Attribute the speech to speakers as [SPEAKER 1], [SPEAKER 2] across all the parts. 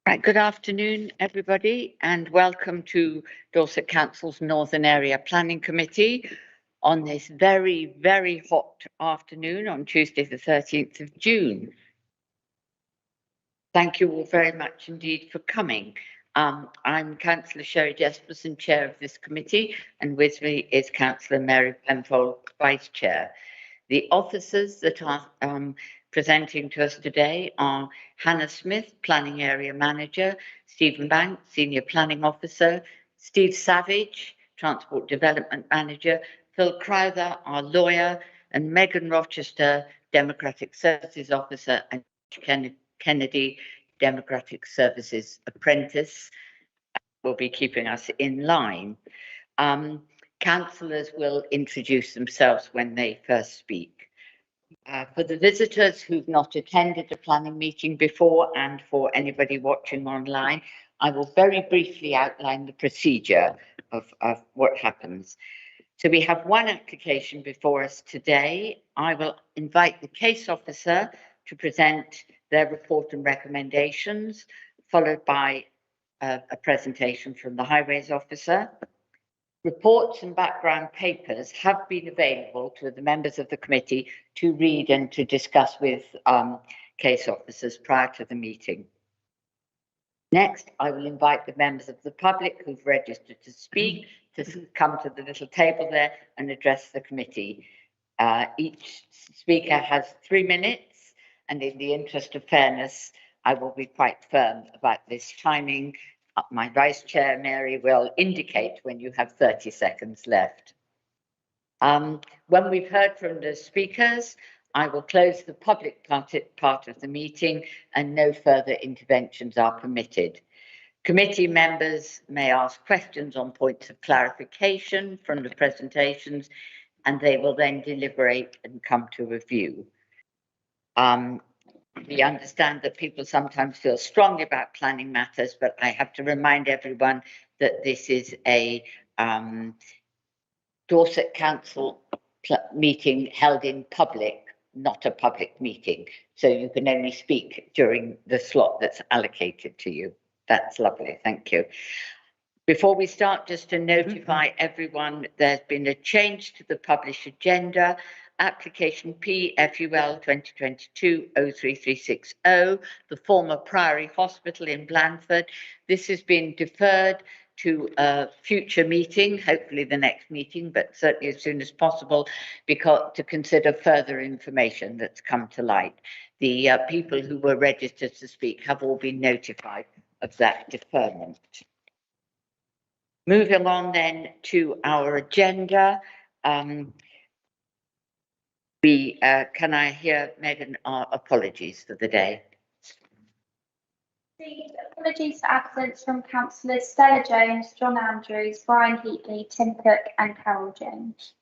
[SPEAKER 1] Right, good afternoon, everybody, and welcome to Dorset Council's Northern Area Planning Committee on this very, very hot afternoon on Tuesday, the 13th of June. Thank you all very much indeed for coming. I'm Councillor Sherry Jesperson, Chair of this committee, and with me is Councillor Mary Penfold, Vice Chair. The officers that are presenting to us today are Hannah Smith, Planning Area Manager, Stephen Banks, Senior Planning Officer, Steve Savage, Transport Development Manager, Phil Crowther, our lawyer, and Megan Rochester, Democratic Services Officer, and Kennedy, Democratic Services Apprentice, will be keeping us in line. Councillors will introduce themselves when they first speak. For the visitors who've not attended a planning meeting before, and for anybody watching online, I will very briefly outline the procedure of what happens. So we have one application before us today. I will invite the case officer to present their report and recommendations, followed by a presentation from the highways officer. Reports and background papers have been available to the members of the committee to read and to discuss with case officers prior to the meeting. Next, I will invite the members of the public who've registered to speak to come to the little table there and address the committee. Each speaker has 3 minutes, and in the interest of fairness, I will be quite firm about this timing. My Vice Chair, Mary, will indicate when you have 30 seconds left. When we've heard from the speakers, I will close the public part of the meeting and no further interventions are permitted. Committee members may ask questions on points of clarification from the presentations, and they will then deliberate and come to a view. We understand that people sometimes feel strongly about planning matters, but I have to remind everyone that this is a Dorset Council meeting held in public, not a public meeting. So you can only speak during the slot that's allocated to you. That's lovely, thank you. Before we start, just to notify everyone, there's been a change to the published agenda. Application PFUL 2022-03360, the former Priory Hospital in Blandford. This has been deferred to a future meeting, hopefully the next meeting, but certainly as soon as possible, because to consider further information that's come to light. The people who were registered to speak have all been notified of that deferment. Moving on then to our agenda. Can I hear, Megan, our apologies for the day?
[SPEAKER 2] Apologies for absence from Councillors Stella Jones, John Andrews, Brian Heatley, Tim Cook and Carol Jones.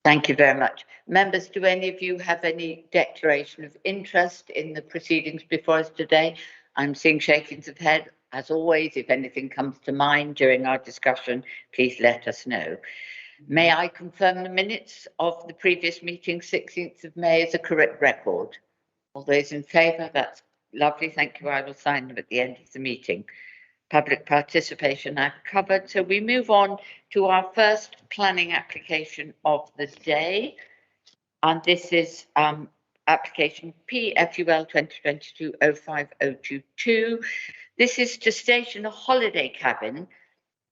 [SPEAKER 1] Thank you very much. Members, do any of you have any declaration of interest in the proceedings before us today? I'm seeing shakings of head. As always, if anything comes to mind during our discussion, please let us know. May I confirm the minutes of the previous meeting, 16th of May, as a correct record? All those in favour, that's lovely, thank you. I will sign them at the end of the meeting. Public participation I've covered. So we move on to our first planning application of the day. And this is application PFUL 2022-05022. This is to station a holiday cabin,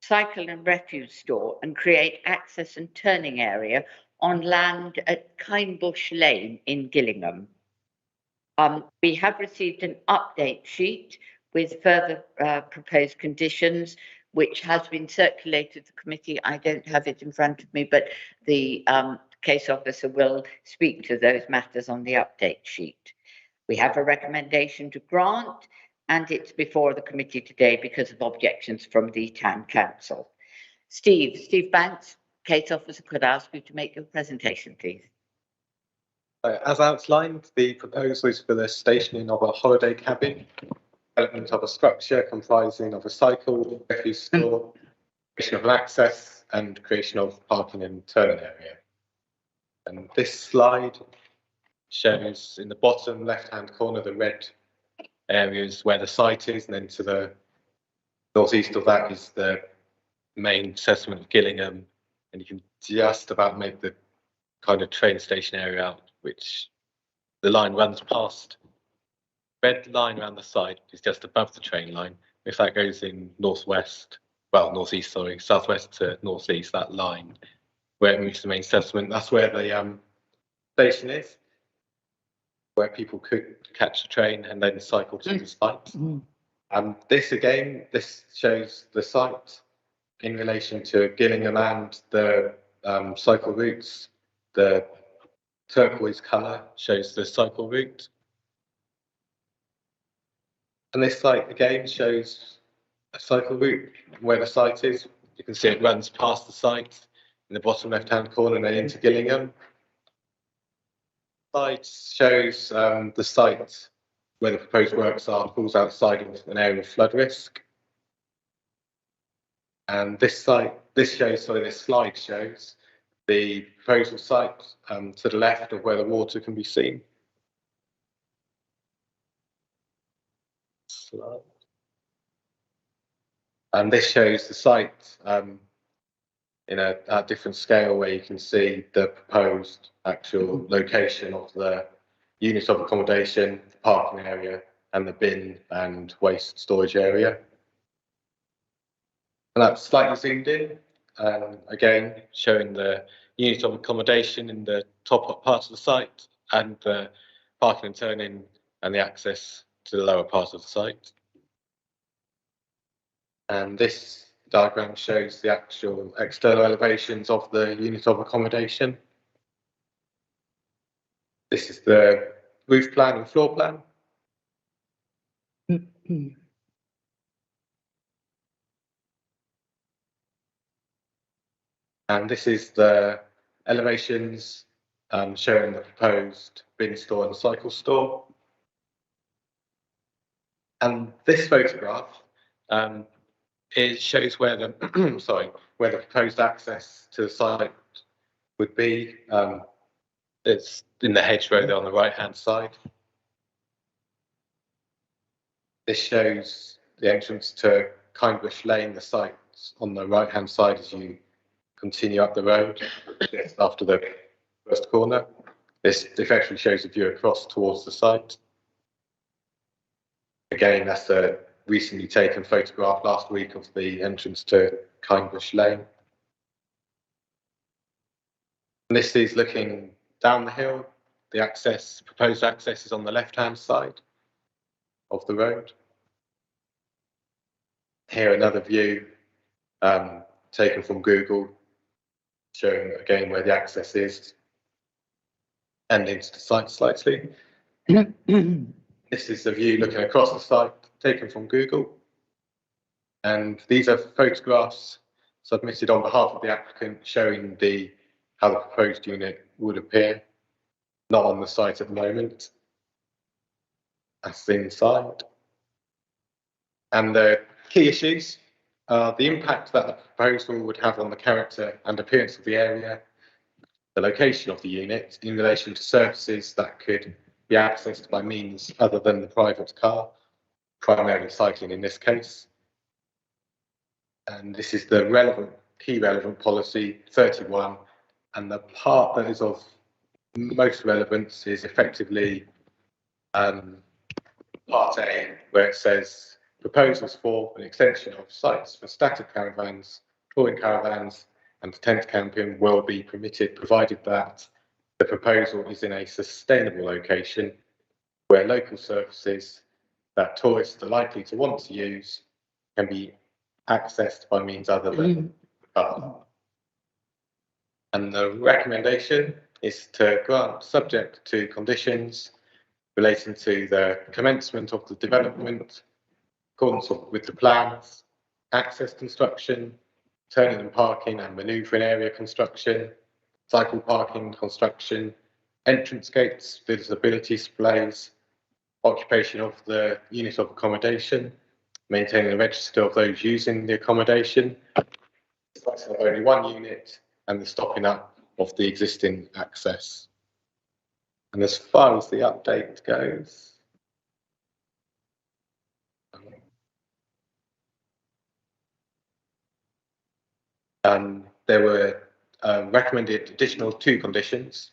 [SPEAKER 1] cycle and refuse store and create access and turning area on land at Kindbush Lane in Gillingham. We have received an update sheet with further proposed conditions, which has been circulated to the committee. I don't have it in front of me, but the case officer will speak to those matters on the update sheet. We have a recommendation to grant, and it's before the committee today because of objections from the Town Council. Steve Banks, case officer, could I ask you to make your presentation, please?
[SPEAKER 3] As outlined, the proposal is for the stationing of a holiday cabin, development of a structure comprising of a cycle, refuse store, creation of an access and creation of parking and turning area. And this slide shows in the bottom left-hand corner the red areas where the site is, and then to the northeast of that is the main settlement of Gillingham, and you can just about make the kind of train station area out, which the line runs past. Red line around the side is just above the train line. If that goes in northwest, well, northeast, sorry, southwest to northeast, that line where it moves to the main settlement, that's where the station is, where people could catch the train and then cycle to the site. This shows the site in relation to Gillingham and the cycle routes. The turquoise colour shows the cycle route. And this site again shows a cycle route where the site is. You can see it runs past the site in the bottom left-hand corner and then into Gillingham. Site shows the site where the proposed works are falls outside of an area of flood risk. And this slide shows the proposal site to the left of where the water can be seen. And this shows the site in a different scale, where you can see the proposed actual location of the unit of accommodation, the parking area, and the bin and waste storage area. And that's slightly zoomed in, again showing the unit of accommodation in the top part of the site, and the parking and turning and the access to the lower part of the site. And this diagram shows the actual external elevations of the unit of accommodation. This is the roof plan and floor plan. And this is the elevations showing the proposed bin store and cycle store. And this photograph it shows where the where the proposed access to the site would be. It's in the hedgerow there on the right-hand side. This shows the entrance to Kindbush Lane, the site on the right-hand side as you continue up the road, just after the first corner. This effectively shows a view across towards the site. Again, that's a recently taken photograph last week of the entrance to Kindbush Lane. And this is looking down the hill. The proposed access is on the left-hand side of the road. Here another view taken from Google, showing again where the access is and into the site slightly. This is the view looking across the site, taken from Google. And these are photographs submitted on behalf of the applicant showing how the proposed unit would appear, not on the site at the moment. That's the inside. And the key issues are the impact that the proposal would have on the character and appearance of the area, the location of the unit in relation to services that could be accessed by means other than the private car, primarily cycling in this case. And this is the key relevant policy 31, and the part that is of most relevance is effectively part A, where it says proposals for an extension of sites for static caravans, touring caravans and tent camping will be permitted, provided that the proposal is in a sustainable location where local services that tourists are likely to want to use can be accessed by means other than the car. And the recommendation is to grant, subject to conditions relating to the commencement of the development, accordance with the plans, access construction, turning and parking and manoeuvring area construction, cycle parking construction, entrance gates, visibility displays, occupation of the unit of accommodation, maintaining a register of those using the accommodation, sites of only one unit, and the stopping up of the existing access. And as far as the update goes, There were recommended additional 2 conditions.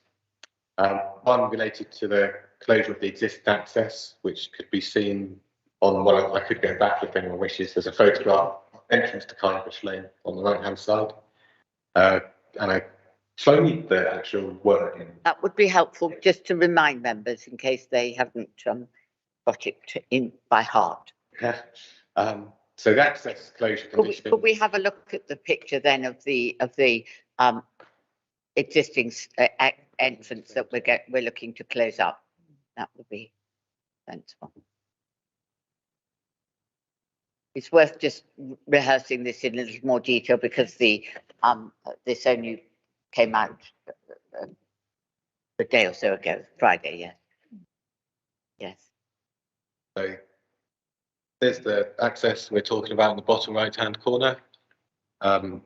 [SPEAKER 3] One related to the closure of the existing access, which could be seen on one. I could go back if anyone wishes. There's a photograph entrance to Kindbush Lane on the right-hand side, and I shall need the actual word.
[SPEAKER 1] That would be helpful just to remind members in case they haven't got it in by heart.
[SPEAKER 3] Yeah. So the access closure condition.
[SPEAKER 1] Could we have a look at the picture then of the existing entrance that we're looking to close up? That would be sensible. It's worth just rehearsing this in a little more detail because this only came out a day or so ago, Friday. Yes. Yes.
[SPEAKER 3] So there's the access we're talking about in the bottom right-hand corner. The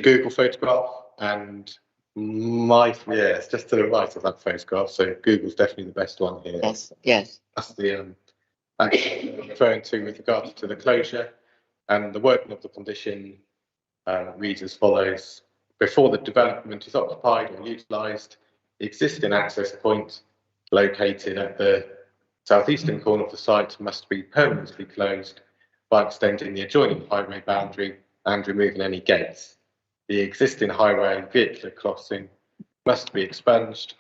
[SPEAKER 3] Google photograph and it's just to the right of that photograph. So Google's definitely the best one here.
[SPEAKER 1] Yes. Yes.
[SPEAKER 3] That's the referring to with regards to the closure, and the wording of the condition reads as follows: before the development is occupied or utilised, the existing access point located at the southeastern corner of the site must be permanently closed by extending the adjoining highway boundary and removing any gates. The existing highway vehicular crossing must be expunged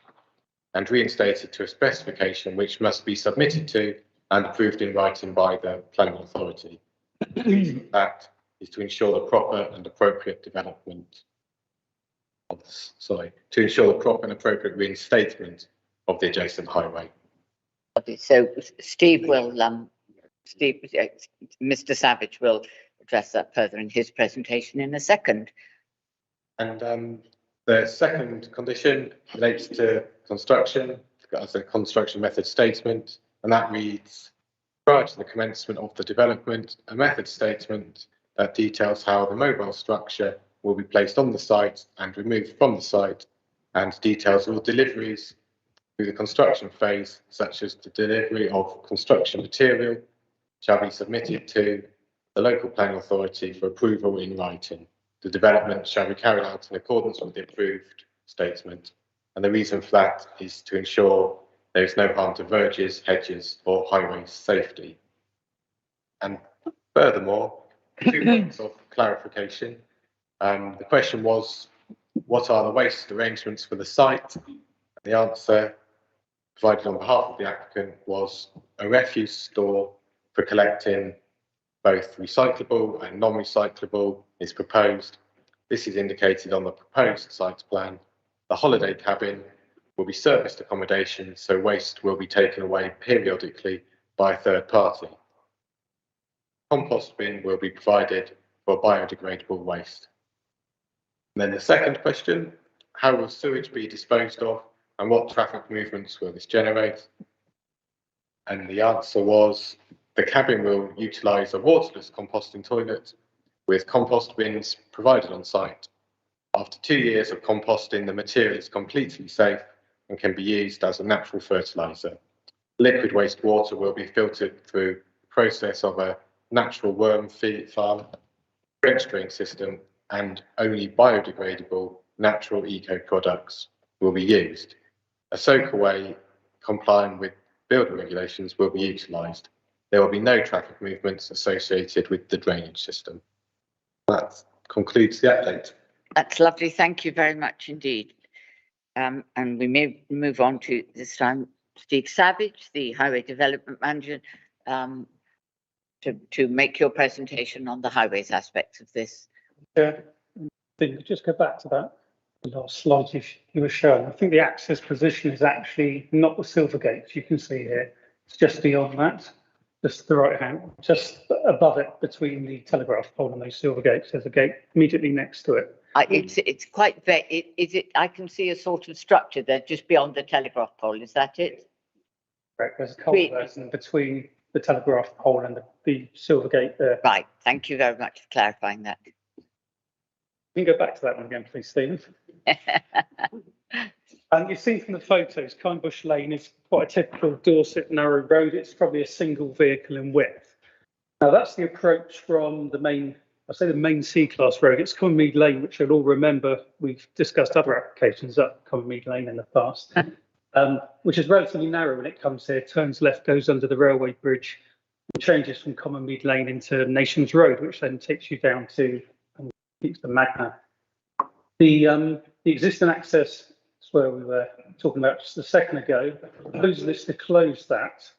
[SPEAKER 3] and reinstated to a specification which must be submitted to and approved in writing by the planning authority. That is to ensure the proper and appropriate development of, to ensure the proper and appropriate reinstatement of the adjacent highway.
[SPEAKER 1] So Steve will, Mr. Savage will address that further in his presentation in a second.
[SPEAKER 3] And the second condition relates to construction, as a construction method statement, and that reads: prior to the commencement of the development, a method statement that details how the mobile structure will be placed on the site and removed from the site, and details all deliveries through the construction phase, such as the delivery of construction material, shall be submitted to the local planning authority for approval in writing. The development shall be carried out in accordance with the approved statement, and the reason for that is to ensure there is no harm to verges, hedges, or highway safety. And furthermore, 2 points of clarification. The question was, what are the waste arrangements for the site? The answer provided on behalf of the applicant was a refuse store for collecting both recyclable and non-recyclable is proposed. This is indicated on the proposed site plan. The holiday cabin will be serviced accommodation, so waste will be taken away periodically by a third party. Compost bin will be provided for biodegradable waste. And then the second question: how will sewage be disposed of and what traffic movements will this generate? And the answer was the cabin will utilise a waterless composting toilet with compost bins provided on site. After 2 years of composting, the material is completely safe and can be used as a natural fertiliser. Liquid wastewater will be filtered through the process of a natural worm feed farm, French drain system, and only biodegradable natural eco products will be used. A soakaway complying with building regulations will be utilised. There will be no traffic movements associated with the drainage system. That concludes the update.
[SPEAKER 1] That's lovely. Thank you very much indeed. And we may move on to this time Steve Savage, the Highway Development Manager, to make your presentation on the highways aspects of this.
[SPEAKER 4] Yeah, just go back to that last slide you were showing. I think the access position is actually not the silver gates you can see here. It's just beyond that, just the right hand, just above it, between the telegraph pole and those silver gates. There's a gate immediately next to it.
[SPEAKER 1] It's quite vague. Is it? I can see a sort of structure there just beyond the telegraph pole. Is that it?
[SPEAKER 4] Correct. There's a culvert between the telegraph pole and the silver gate there.
[SPEAKER 1] Right. Thank you very much for clarifying that.
[SPEAKER 4] You can go back to that one again, please, Stephen. And you've seen from the photos, Kindbush Lane is quite a typical Dorset narrow road. It's probably a single vehicle in width. Now that's the approach from the main I say the main C-class road, it's Common Mead Lane, which you'll all remember, we've discussed other applications up Common Mead Lane in the past, which is relatively narrow when it comes here, turns left, goes under the railway bridge, and changes from Common Mead Lane into Nations Road, which then takes you down to the Magna. The existing access is where we were talking about just a second ago. The proposal is to close that,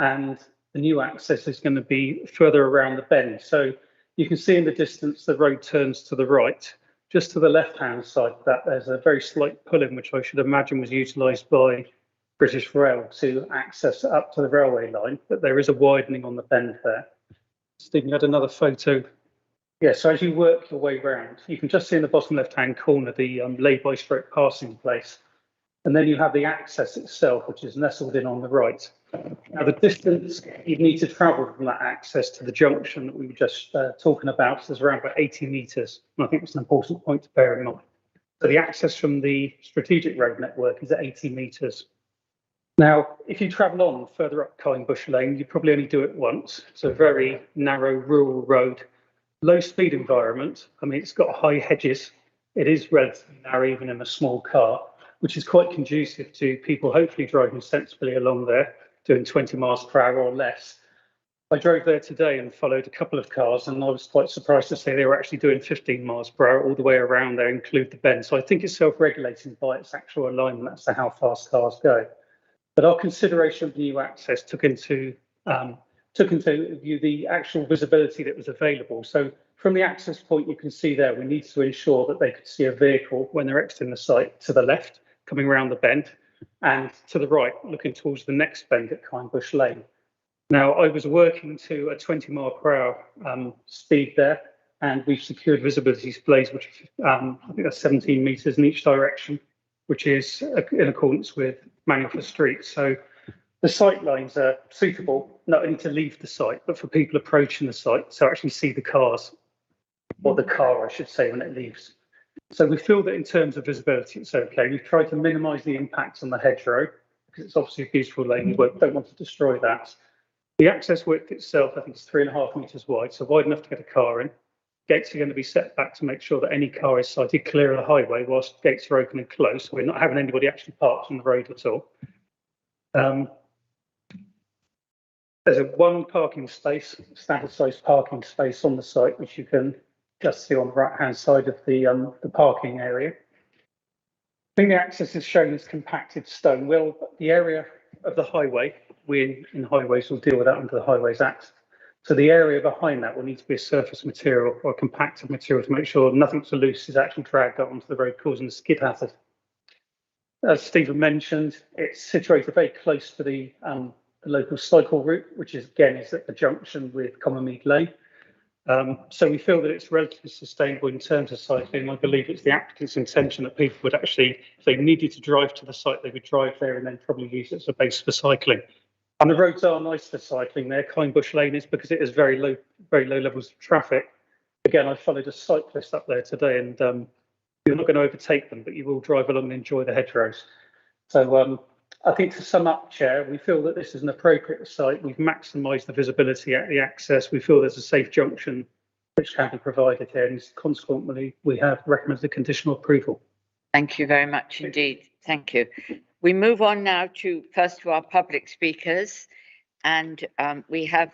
[SPEAKER 4] and the new access is going to be further around the bend. So you can see in the distance the road turns to the right. Just to the left-hand side of that, there's a very slight pull-in, which I should imagine was utilised by British Rail to access up to the railway line, but there is a widening on the bend there. Stephen, you had another photo. Yeah, so as you work your way round, you can just see in the bottom left-hand corner the lay-by stroke passing place. And then you have the access itself, which is nestled in on the right. Now, the distance you need to travel from that access to the junction that we were just talking about is around about 80 metres. And I think it's an important point to bear in mind. So the access from the strategic road network is at 80 metres. Now, if you travel on further up Collingbush Lane, you probably only do it once. It's a very narrow rural road, low speed environment. I mean, it's got high hedges. It is relatively narrow, even in a small car, which is quite conducive to people hopefully driving sensibly along there, doing 20 miles per hour or less. I drove there today and followed a couple of cars, and I was quite surprised to say they were actually doing 15 miles per hour all the way around there, include the bend. So I think it's self-regulating by its actual alignment as to how fast cars go. But our consideration of new access took into view the actual visibility that was available. So from the access point, you can see there, we need to ensure that they could see a vehicle when they're exiting the site to the left, coming around the bend, and to the right, looking towards the next bend at Collingbush Lane. Now, I was working to a 20 mile per hour speed there, and we've secured visibility displays, which I think that's 17 metres in each direction, which is in accordance with manual for streets. So the sight lines are suitable not only to leave the site, but for people approaching the site to actually see the cars, or the car, I should say, when it leaves. So we feel that in terms of visibility, it's okay. We've tried to minimise the impacts on the hedgerow, because it's obviously a beautiful lane. You don't want to destroy that. The access width itself, I think, is 3.5 metres wide, so wide enough to get a car in. Gates are going to be set back to make sure that any car is sighted clear of the highway whilst gates are open and closed. So we're not having anybody actually parked on the road at all. There's a one parking space, standard size parking space on the site, which you can just see on the right hand side of the parking area. I think the access is shown as compacted stone. Well, the area of the highway, we in highways will deal with that under the Highways Act. So the area behind that will need to be a surface material or a compacted material to make sure nothing so loose is actually dragged out onto the road, causing a skid hazard. As Stephen mentioned, it's situated very close to the local cycle route, which is again is at the junction with Common Mead Lane. So we feel that it's relatively sustainable in terms of cycling. I believe it's the applicant's intention that people would actually, if they needed to drive to the site, they would drive there and then probably use it as a base for cycling. And the roads are nice for cycling there. Collingbush Lane is, because it is very low levels of traffic. Again, I followed a cyclist up there today, and you're not going to overtake them, but you will drive along and enjoy the hedgerows. So I think to sum up, Chair, we feel that this is an appropriate site. We've maximised the visibility at the access. We feel there's a safe junction which can be provided here, and consequently, we have recommended conditional approval.
[SPEAKER 1] Thank you very much indeed. Thank you. We move on now to our public speakers, and we have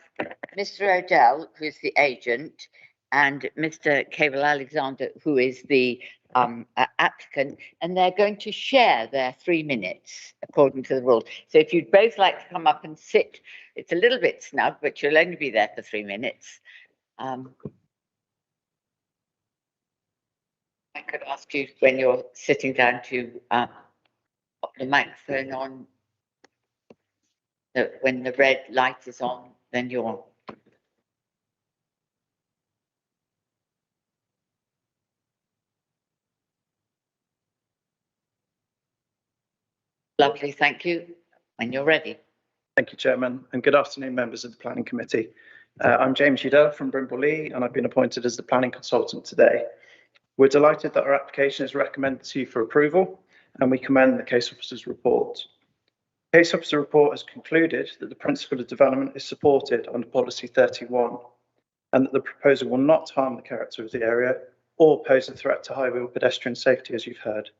[SPEAKER 1] Mr. Odell, who is the agent, and Mr. Cable Alexander, who is the applicant, and they're going to share their 3 minutes according to the rules. So if you'd both like to come up and sit, it's a little bit snug, but you'll only be there for 3 minutes. I could ask you when you're sitting down to put the microphone on. So when the red light is on, then you're on. Lovely, thank you. When you're ready.
[SPEAKER 5] Thank you, Chairman, and good afternoon, members of the Planning Committee. I'm James Udell from Brimble Lee, and I've been appointed as the planning consultant today. We're delighted that our application is recommended to you for approval, and we commend the case officer's report. The case officer report has concluded that the principle of development is supported under Policy 31. and that the proposal will not harm the character of the area or pose a threat to highway or pedestrian safety, as you've heard.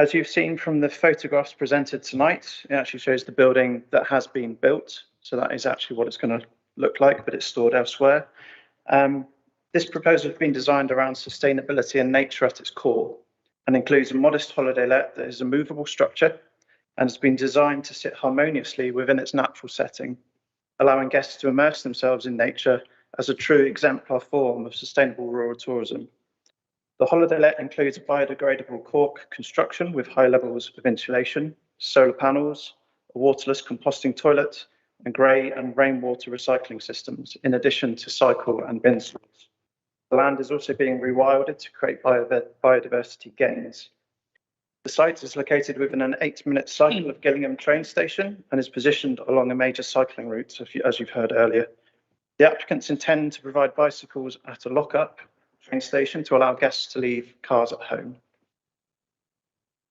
[SPEAKER 5] As you've seen from the photographs presented tonight, it actually shows the building that has been built. So that is actually what it's going to look like, but it's stored elsewhere. This proposal has been designed around sustainability and nature at its core and includes a modest holiday let that is a movable structure and has been designed to sit harmoniously within its natural setting, allowing guests to immerse themselves in nature as a true exemplar form of sustainable rural tourism. The holiday let includes a biodegradable cork construction with high levels of insulation, solar panels, a waterless composting toilet, and grey and rainwater recycling systems, in addition to cycle and bin stalls. The land is also being rewilded to create biodiversity gains. The site is located within an 8-minute cycle of Gillingham train station and is positioned along a major cycling route, as you've heard earlier. The applicants intend to provide bicycles at a lock-up train station to allow guests to leave cars at home.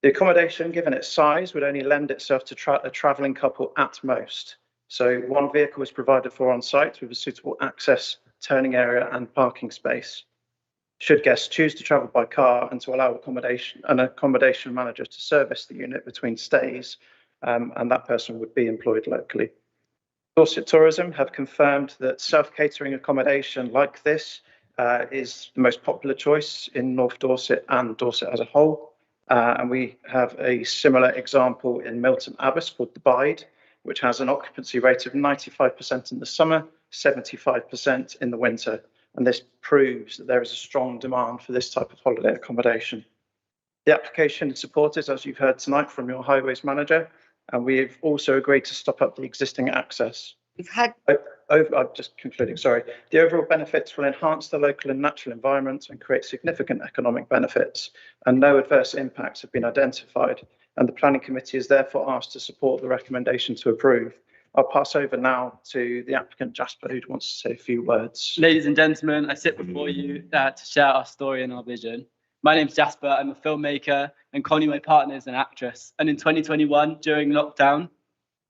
[SPEAKER 5] The accommodation, given its size, would only lend itself to a travelling couple at most. So one vehicle is provided for on site with a suitable access, turning area and parking space. Should guests choose to travel by car and to allow an accommodation manager to service the unit between stays, and that person would be employed locally. Dorset Tourism have confirmed that self-catering accommodation like this is the most popular choice in North Dorset and Dorset as a whole. And we have a similar example in Milton Abbas called The Bide, which has an occupancy rate of 95% in the summer, 75% in the winter. And this proves that there is a strong demand for this type of holiday accommodation. The application is supported, as you've heard tonight, from your highways manager, and we've also agreed to stop up the existing access.
[SPEAKER 1] We've had
[SPEAKER 5] I'm just concluding, sorry. The overall benefits will enhance the local and natural environment and create significant economic benefits, and no adverse impacts have been identified. And the planning committee is therefore asked to support the recommendation to approve. I'll pass over now to the applicant, Jasper, who wants to say a few words.
[SPEAKER 6] Ladies and gentlemen, I sit before you to share our story and our vision. My name's Jasper, I'm a filmmaker, and Connie, my partner, is an actress. And in 2021, during lockdown,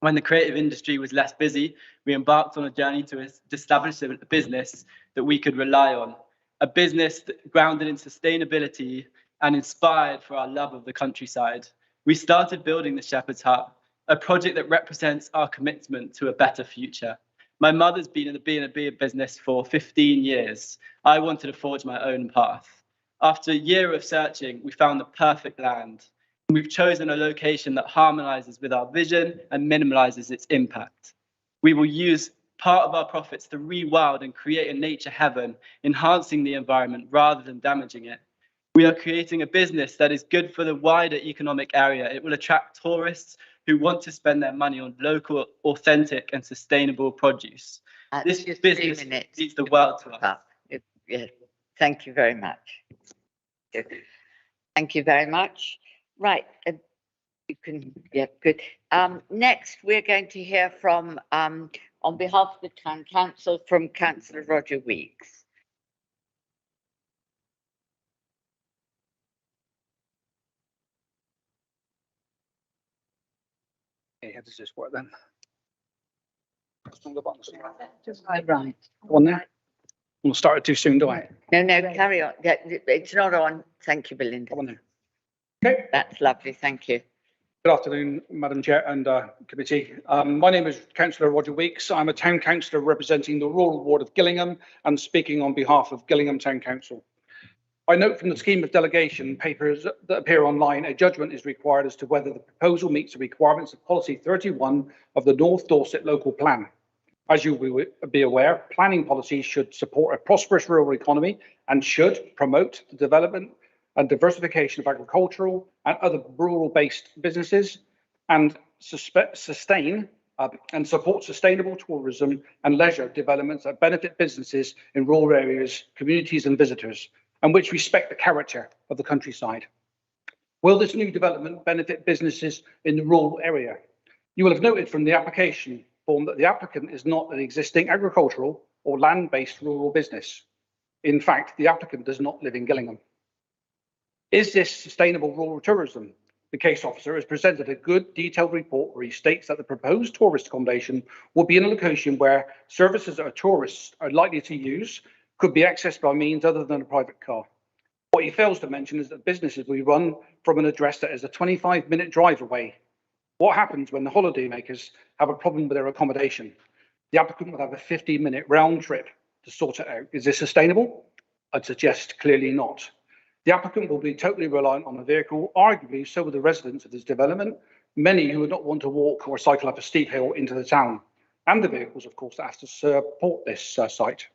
[SPEAKER 6] when the creative industry was less busy, we embarked on a journey to establish a business that we could rely on. A business grounded in sustainability and inspired for our love of the countryside. We started building the Shepherd's Hut, a project that represents our commitment to a better future. My mother's been in the B&B business for 15 years. I wanted to forge my own path. After a year of searching, we found the perfect land. We've chosen a location that harmonizes with our vision and minimalizes its impact. We will use part of our profits to rewild and create a nature heaven, enhancing the environment rather than damaging it. We are creating a business that is good for the wider economic area. It will attract tourists who want to spend their money on local, authentic and sustainable produce. This business leads the world to us.
[SPEAKER 1] Yeah. Thank you very much. Thank you very much. Right, you can, yeah, good. Next, we're going to hear from, on behalf of the Town Council, from Councillor Roger Weeks.
[SPEAKER 7] Okay, how does this work then?
[SPEAKER 1] Right.
[SPEAKER 7] One there? We'll start it too soon, do I?
[SPEAKER 1] No, carry on. Yeah, it's not on. Thank you, Belinda.
[SPEAKER 7] Come on there. Okay.
[SPEAKER 1] That's lovely. Thank you.
[SPEAKER 7] Good afternoon, Madam Chair and committee. My name is Councillor Roger Weeks. I'm a town councillor representing the rural ward of Gillingham and speaking on behalf of Gillingham Town Council. I note from the scheme of delegation papers that appear online, a judgment is required as to whether the proposal meets the requirements of Policy 31 of the North Dorset Local Plan. As you will be aware, planning policies should support a prosperous rural economy and should promote the development and diversification of agricultural and other rural-based businesses and sustain and support sustainable tourism and leisure developments that benefit businesses in rural areas, communities and visitors, and which respect the character of the countryside. Will this new development benefit businesses in the rural area? You will have noted from the application form that the applicant is not an existing agricultural or land-based rural business. In fact, the applicant does not live in Gillingham. Is this sustainable rural tourism? The case officer has presented a good detailed report where he states that the proposed tourist accommodation will be in a location where services that tourists are likely to use could be accessed by means other than a private car. What he fails to mention is that businesses will be run from an address that is a 25-minute drive away. What happens when the holidaymakers have a problem with their accommodation? The applicant will have a 15-minute round trip to sort it out. Is this sustainable? I'd suggest clearly not. The applicant will be totally reliant on a vehicle, arguably so will the residents of this development, many who would not want to walk or cycle up a steep hill into the town, and the vehicles, of course, that have to support this site.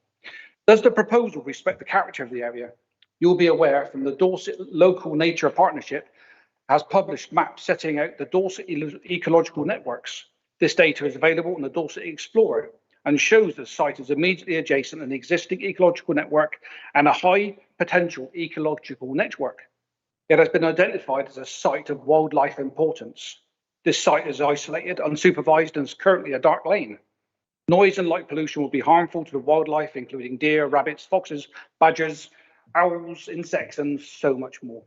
[SPEAKER 7] Does the proposal respect the character of the area? You'll be aware from the Dorset Local Nature Partnership has published maps setting out the Dorset ecological networks. This data is available on the Dorset Explorer and shows the site is immediately adjacent to an existing ecological network and a high potential ecological network. It has been identified as a site of wildlife importance. This site is isolated, unsupervised, and is currently a dark lane. Noise and light pollution will be harmful to the wildlife, including deer, rabbits, foxes, badgers, owls, insects, and so much more.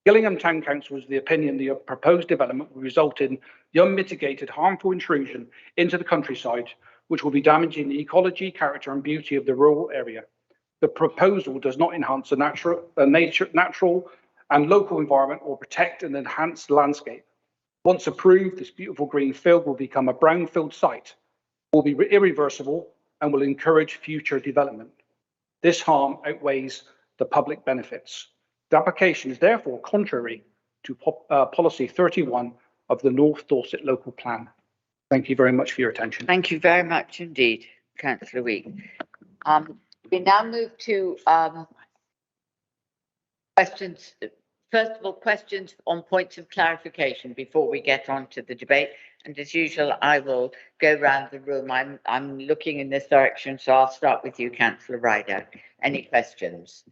[SPEAKER 7] Gillingham Town Council is of the opinion the proposed development will result in the unmitigated harmful intrusion into the countryside, which will be damaging the ecology, character, and beauty of the rural area. The proposal does not enhance the natural and local environment or protect and enhance the landscape. Once approved, this beautiful green field will become a brownfield site, will be irreversible, and will encourage future development. This harm outweighs the public benefits. The application is therefore contrary to policy 31 of the North Dorset Local Plan. Thank you very much for your attention.
[SPEAKER 1] Thank you very much indeed, Councillor Week. We now move to questions. First of all, questions on points of clarification before we get on to the debate. And as usual, I will go round the room. I'm looking in this direction, so I'll start with you, Councillor Rideout. Any questions?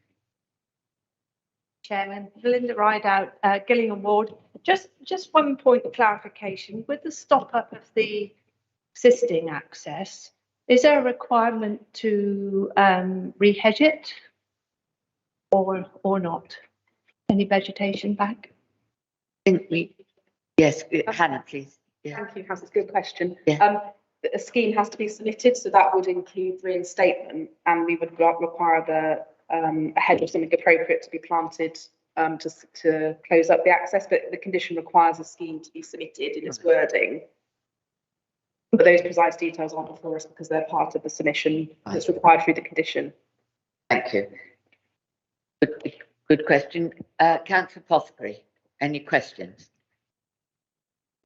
[SPEAKER 8] Chairman, Belinda Rideout, Gillingham Ward. Just one point of clarification. With the stop up of the existing access, is there a requirement to re-hedge it or not? Any vegetation back?
[SPEAKER 1] Yes, Hannah, please. Yeah.
[SPEAKER 9] Thank you, Councillor. Good question.
[SPEAKER 1] Yeah.
[SPEAKER 9] A scheme has to be submitted, so that would include reinstatement, and we would require a hedge or something appropriate to be planted to close up the access, but the condition requires a scheme to be submitted in its wording. But those precise details aren't before us because they're part of the submission that's required through the condition.
[SPEAKER 1] Thank you. Good question. Councillor Pothcary, any questions?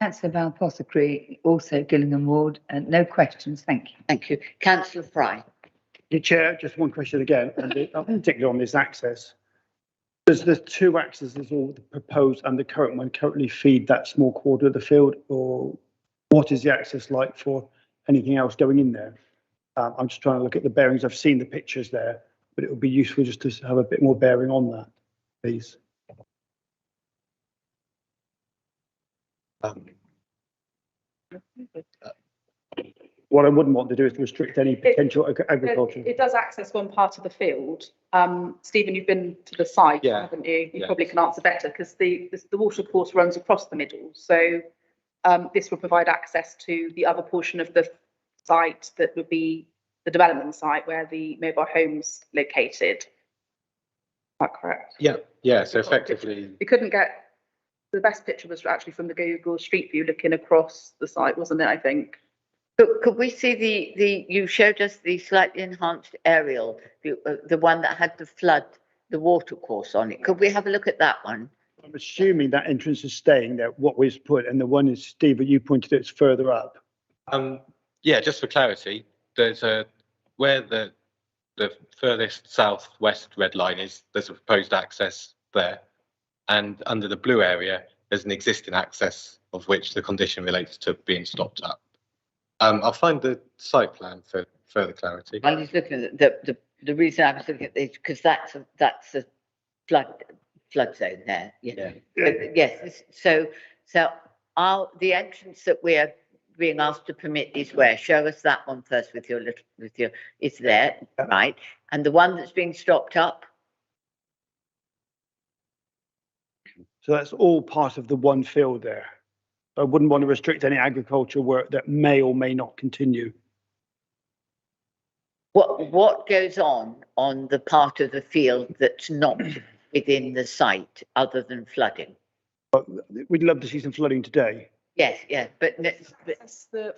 [SPEAKER 10] Councillor Val Pothcary, also Gillingham Ward, and no questions, thank you.
[SPEAKER 1] Thank you. Councillor Fry.
[SPEAKER 11] The Chair, just one question again, and particularly on this access. Does the two accesses, or the proposed and the current one, currently feed that small quarter of the field, or what is the access like for anything else going in there? I'm just trying to look at the bearings. I've seen the pictures there, but it would be useful just to have a bit more bearing on that, please. What I wouldn't want to do is restrict any potential agriculture.
[SPEAKER 9] It does access one part of the field. Stephen, you've been to the site, haven't you? You probably can answer better because the water course runs across the middle. So this will provide access to the other portion of the site that would be the development site where the mobile home's located. Is that correct?
[SPEAKER 3] Yeah. So effectively,
[SPEAKER 9] we couldn't get the best picture was actually from the Google Street View looking across the site, wasn't it? I think.
[SPEAKER 1] Could we see you showed us the slightly enhanced aerial, the one that had the water course on it. Could we have a look at that one?
[SPEAKER 11] I'm assuming that entrance is staying there, what we've put, and the one is, Steve, you pointed it's further up.
[SPEAKER 3] Yeah, just for clarity, there's where the furthest southwest red line is, there's a proposed access there. And under the blue area, there's an existing access of which the condition relates to being stopped up. I'll find the site plan for further clarity.
[SPEAKER 1] I was looking at the reason I was looking at this because that's a flood zone there. Yeah. Yes. So the entrance that we are being asked to permit is where? Show us that one first with your it's there, right? And the one that's being stopped up.
[SPEAKER 11] So that's all part of the one field there. I wouldn't want to restrict any agricultural work that may or may not continue.
[SPEAKER 1] What goes on the part of the field that's not within the site other than flooding?
[SPEAKER 11] We'd love to see some flooding today.
[SPEAKER 1] Yes, yeah, but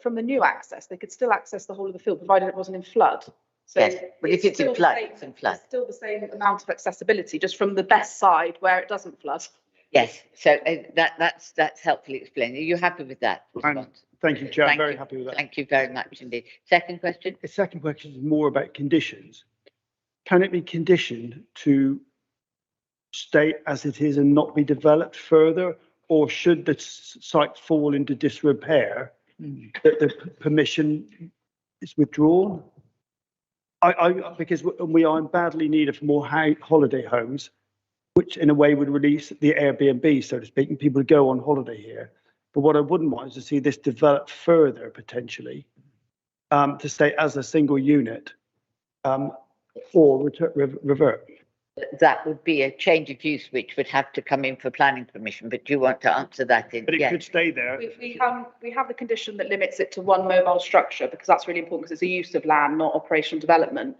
[SPEAKER 9] From the new access, they could still access the whole of the field, provided it wasn't in flood. So
[SPEAKER 1] yes, but if it's in
[SPEAKER 9] still
[SPEAKER 1] flood,
[SPEAKER 9] the same-
[SPEAKER 1] it's in flood.
[SPEAKER 9] it's still the same amount of accessibility, just from the best side where it doesn't flood.
[SPEAKER 1] Yes, so that's helpfully explained. Are you happy with that response?
[SPEAKER 11] Thank you, Chair. I'm
[SPEAKER 1] Thank
[SPEAKER 11] very
[SPEAKER 1] you.
[SPEAKER 11] happy with that.
[SPEAKER 1] Thank you very much indeed. Second question?
[SPEAKER 11] The second question is more about conditions. Can it be conditioned to stay as it is and not be developed further? Or should the site fall into disrepair, that the permission is withdrawn? Because we are in badly need of more holiday homes, which in a way would release the Airbnb, so to speak, and people would go on holiday here. But what I wouldn't want is to see this develop further potentially, to stay as a single unit, or revert.
[SPEAKER 1] That would be a change of use which would have to come in for planning permission, but do you want to answer that in?
[SPEAKER 11] But it could stay there.
[SPEAKER 9] We have the condition that limits it to one mobile structure, because that's really important, because it's a use of land, not operational development.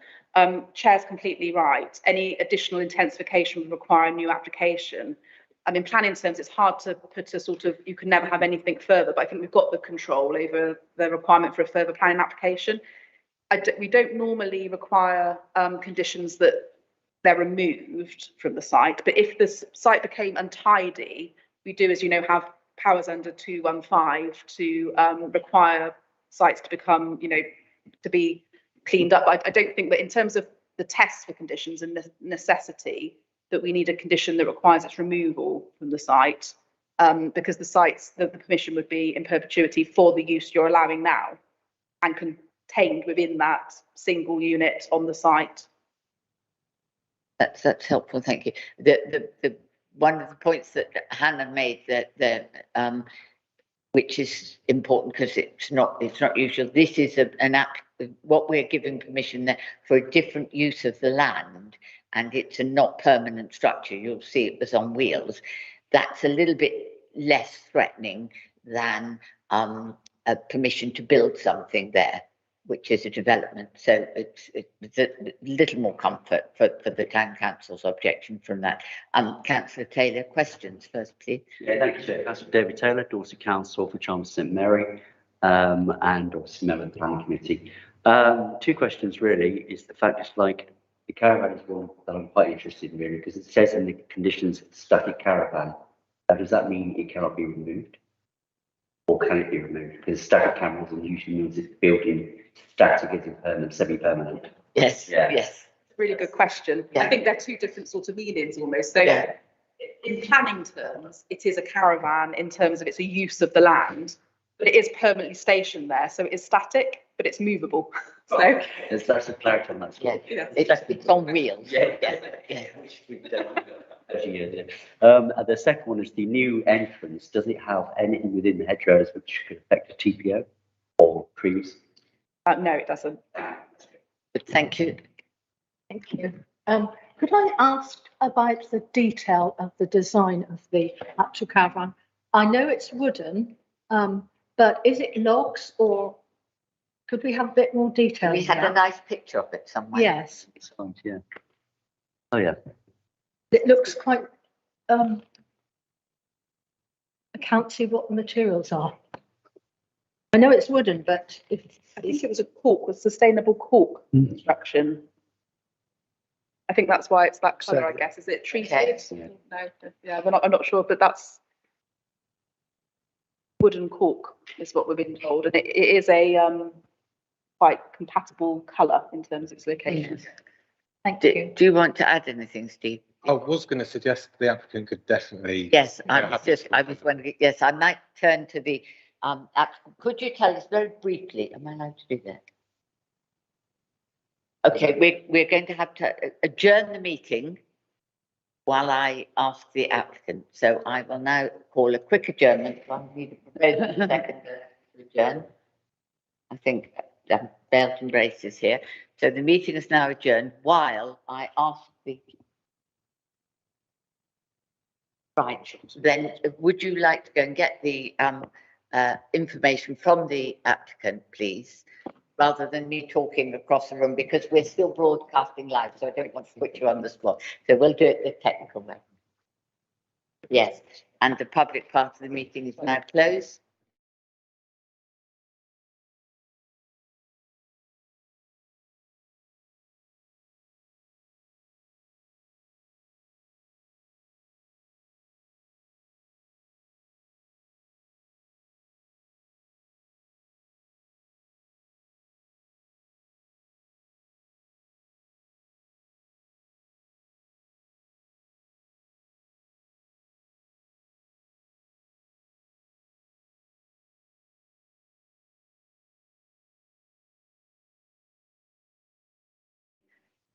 [SPEAKER 9] Chair's completely right. Any additional intensification would require a new application. And in planning terms, it's hard to put a sort of, you can never have anything further, but I think we've got the control over the requirement for a further planning application. We don't normally require conditions that they're removed from the site, but if the site became untidy, we do, as you know, have powers under 215 to require sites to become, to be cleaned up. I don't think that in terms of the tests for conditions and necessity, that we need a condition that requires its removal from the site, because the permission would be in perpetuity for the use you're allowing now and contained within that single unit on the site.
[SPEAKER 1] That's helpful, thank you. The one of the points that Hannah made that which is important because it's not usual. This is what we're giving permission there for a different use of the land, and it's a not permanent structure. You'll see it was on wheels. That's a little bit less threatening than a permission to build something there, which is a development. So it's a little more comfort for the town council's objection from that. Councillor Taylor, questions first, please.
[SPEAKER 12] Yeah, thank you, Chair. Councillor David Taylor, Dorset Council for Chalmers St Mary, and obviously member of the Planning Committee. Two questions really. Is the fact it's like the caravan is one that I'm quite interested in really, because it says in the conditions static caravan. Does that mean it cannot be removed? Or can it be removed? Because static caravans usually means it's built in static as in permanent, semi-permanent.
[SPEAKER 1] Yes,
[SPEAKER 12] yeah.
[SPEAKER 1] Yes.
[SPEAKER 9] Really good question.
[SPEAKER 1] Yeah.
[SPEAKER 9] I think they're two different sorts of meanings almost. So
[SPEAKER 1] Yeah.
[SPEAKER 9] in planning terms, it is a caravan in terms of it's a use of the land, but it is permanently stationed there. So it is static, but it's movable. So
[SPEAKER 12] That's a clarity on that.
[SPEAKER 1] Yeah. It's on wheels.
[SPEAKER 12] Yeah. The second one is the new entrance. Does it have anything within the hedgerows which could affect a TPO or trees?
[SPEAKER 9] no, it doesn't.
[SPEAKER 1] But thank you.
[SPEAKER 8] Thank you. Could I ask about the detail of the design of the actual caravan? I know it's wooden, but is it logs or could we have a bit more detail?
[SPEAKER 1] We had a nice picture of it somewhere.
[SPEAKER 8] Yes,
[SPEAKER 12] Excellent, yeah. Oh, yeah.
[SPEAKER 8] it looks quite, I can't see what the materials are. I know it's wooden, but if
[SPEAKER 9] I think it was a cork, a sustainable cork construction. I think that's why it's that colour, I guess. Is it treated?
[SPEAKER 1] Okay.
[SPEAKER 9] No, yeah, I'm not sure, but that's wooden cork is what we've been told, and it is a quite compatible colour in terms of its location.
[SPEAKER 8] Thank you.
[SPEAKER 1] Do you want to add anything, Steve?
[SPEAKER 3] I was going to suggest the applicant could definitely.
[SPEAKER 1] Yes,
[SPEAKER 3] Yeah,
[SPEAKER 1] I was wondering, yes, I might turn to the applicant. Could you tell us very briefly, am I allowed to do that? Okay, we're going to have to adjourn the meeting while I ask the applicant. So I will now call a quick adjournment. I need a proposal second to adjourn. I think Belton Brace is here. So the meeting is now adjourned while I ask the Right, then would you like to go and get the information from the applicant, please? Rather than me talking across the room, because we're still broadcasting live, so I don't want to put you on the spot. So we'll do it the technical way. Yes, and the public part of the meeting is now closed.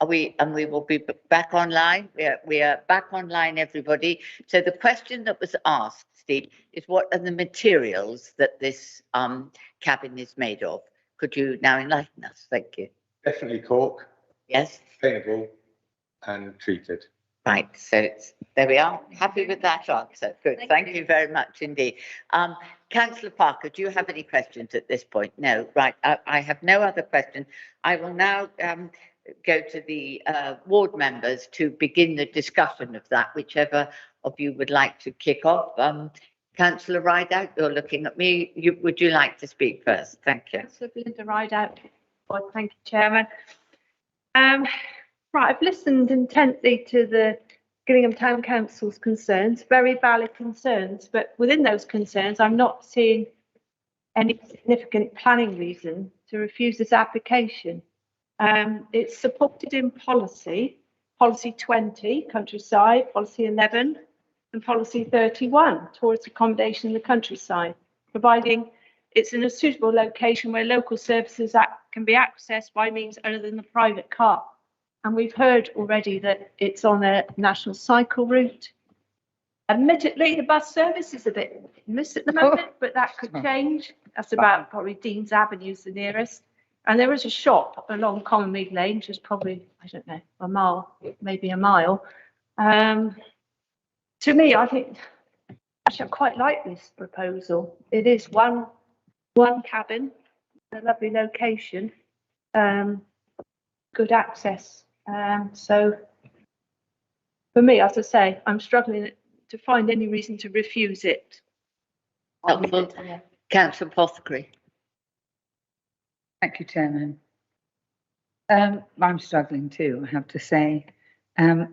[SPEAKER 1] We will be back online. We are back online, everybody. So the question that was asked, Steve, is what are the materials that this cabin is made of? Could you now enlighten us? Thank you.
[SPEAKER 3] Definitely cork,
[SPEAKER 1] Yes.
[SPEAKER 3] sustainable and treated.
[SPEAKER 1] Right. So there we are. Happy with that answer. Good. Thank you very much indeed. Councillor Parker, do you have any questions at this point? No. Right. I have no other questions. I will now go to the ward members to begin the discussion of that, whichever of you would like to kick off. Councillor Rideout, you're looking at me. Would you like to speak first? Thank you.
[SPEAKER 8] Councillor Belinda Rideout. Well, thank you, Chairman. Right, I've listened intently to the Gillingham Town Council's concerns, very valid concerns, but within those concerns, I'm not seeing any significant planning reason to refuse this application. It's supported in policy 20, countryside, policy 11, and policy 31, towards accommodation in the countryside, providing it's in a suitable location where local services can be accessed by means other than the private car. And we've heard already that it's on a national cycle route. Admittedly, the bus service is a bit missed at the moment, but that could change. That's about probably Dean's Avenue is the nearest. And there is a shop along Commonwealth Lane, which is probably, I don't know, a mile, maybe a mile. To me, I think, actually, I quite like this proposal. It is one cabin, a lovely location, good access. So for me, as I say, I'm struggling to find any reason to refuse it.
[SPEAKER 1] Councillor Apothecary.
[SPEAKER 10] Thank you, Chairman. I'm struggling too, I have to say. At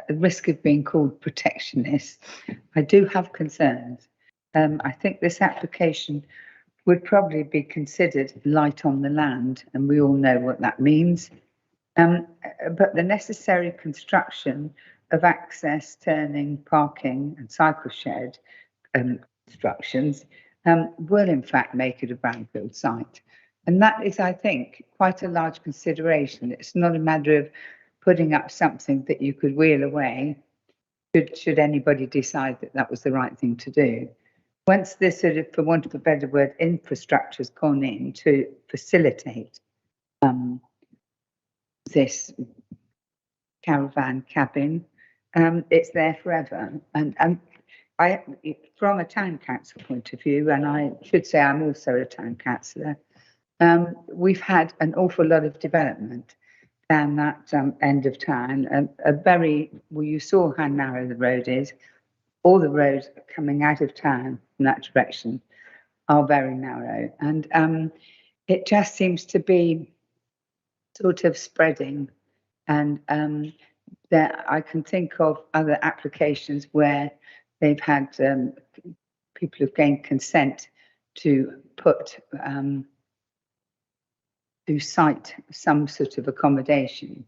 [SPEAKER 10] the risk of being called protectionist, I do have concerns. I think this application would probably be considered light on the land, and we all know what that means. But the necessary construction of access, turning, parking and cycle shed constructions will in fact make it a brownfield site. And that is, I think, quite a large consideration. It's not a matter of putting up something that you could wheel away should anybody decide that that was the right thing to do. Once this sort of, for want of a better word, infrastructure has gone in to facilitate this caravan cabin, it's there forever. And I, from a town council point of view, and I should say I'm also a town councillor, we've had an awful lot of development down that end of town. Well, you saw how narrow the road is. All the roads coming out of town in that direction are very narrow, and it just seems to be sort of spreading. And there, I can think of other applications where they've had people who've gained consent to put to site some sort of accommodation.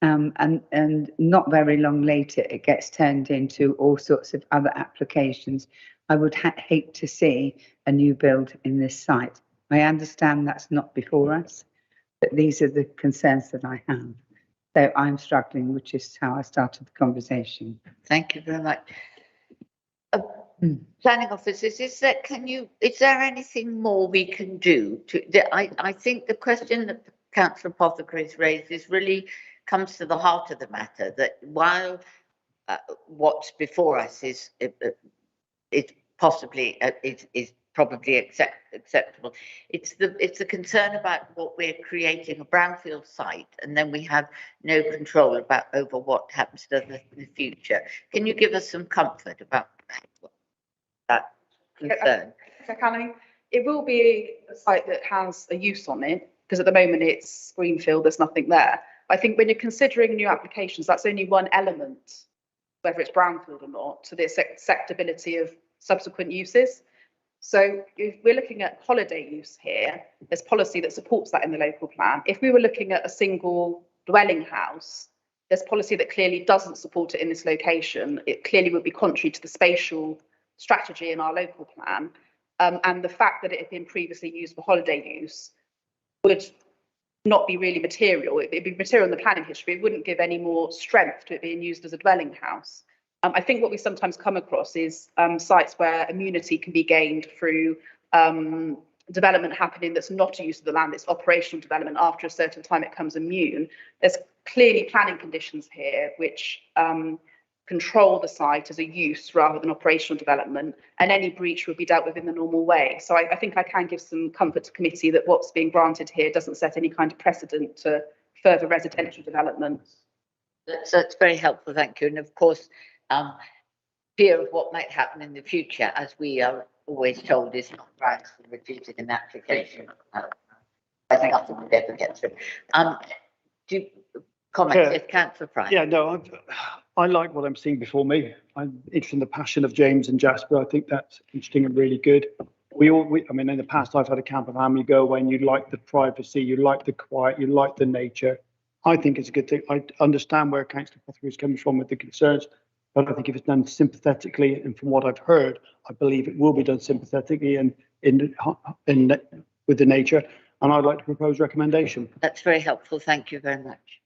[SPEAKER 10] And not very long later, it gets turned into all sorts of other applications. I would hate to see a new build in this site. I understand that's not before us, but these are the concerns that I have. So I'm struggling, which is how I started the conversation.
[SPEAKER 1] Thank you very much. Planning officers, is there anything more we can do to? I think the question that Councillor Apothecary has raised is really comes to the heart of the matter, that while what's before us is possibly is probably acceptable. It's the concern about what we're creating, a brownfield site, and then we have no control over what happens to in the future. Can you give us some comfort about that concern?
[SPEAKER 9] So it will be a site that has a use on it, because at the moment it's greenfield, there's nothing there. I think when you're considering new applications, that's only one element, whether it's brownfield or not, to the acceptability of subsequent uses. So if we're looking at holiday use here, there's policy that supports that in the local plan. If we were looking at a single dwelling house, there's policy that clearly doesn't support it in this location. It clearly would be contrary to the spatial strategy in our local plan. And the fact that it had been previously used for holiday use would not be really material. It'd be material in the planning history. It wouldn't give any more strength to it being used as a dwelling house. I think what we sometimes come across is sites where immunity can be gained through development happening that's not a use of the land, it's operational development. After a certain time, it becomes immune. There's clearly planning conditions here which control the site as a use rather than operational development, and any breach would be dealt with in the normal way. So I think I can give some comfort to committee that what's being granted here doesn't set any kind of precedent to further residential development.
[SPEAKER 1] That's very helpful, thank you. And of course, fear of what might happen in the future, as we are always told, is not right for refusing an application. I think nothing would ever get through. Do you comment, yes, Councillor Prime?
[SPEAKER 11] Yeah, no, I like what I'm seeing before me. I'm interested in the passion of James and Jasper. I think that's interesting and really good. I mean, in the past, I've had a camper van, you go away and you like the privacy, you like the quiet, you like the nature. I think it's a good thing. I understand where Councillor Puthrie is coming from with the concerns, but I think if it's done sympathetically, and from what I've heard, I believe it will be done sympathetically and with the nature. And I'd like to propose recommendation.
[SPEAKER 1] That's very helpful. Thank you very much.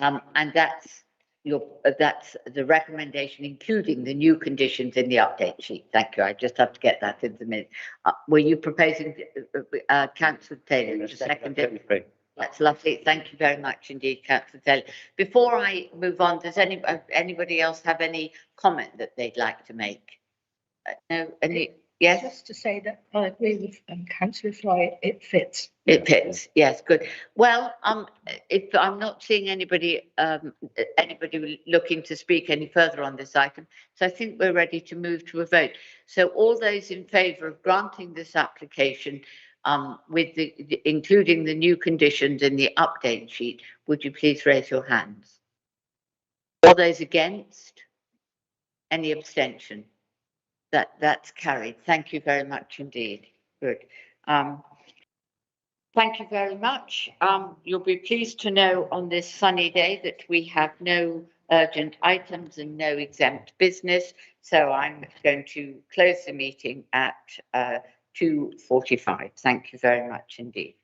[SPEAKER 1] And that's the recommendation, including the new conditions in the update sheet. Thank you. I just have to get that in the minute. Were you proposing, Councillor Taylor, to second it? That's lovely. Thank you very much indeed, Councillor Taylor. Before I move on, does anybody else have any comment that they'd like to make? No, any? Yes.
[SPEAKER 8] Just to say that I agree with Councillor Fry. It fits.
[SPEAKER 1] It fits. Yes, good. Well, if I'm not seeing anybody looking to speak any further on this item, so I think we're ready to move to a vote. So all those in favour of granting this application, with including the new conditions in the update sheet, would you please raise your hands? All those against? Any abstention? That's carried. Thank you very much indeed. Good. Thank you very much. You'll be pleased to know on this sunny day that we have no urgent items and no exempt business. So I'm going to close the meeting at 2:45. Thank you very much indeed.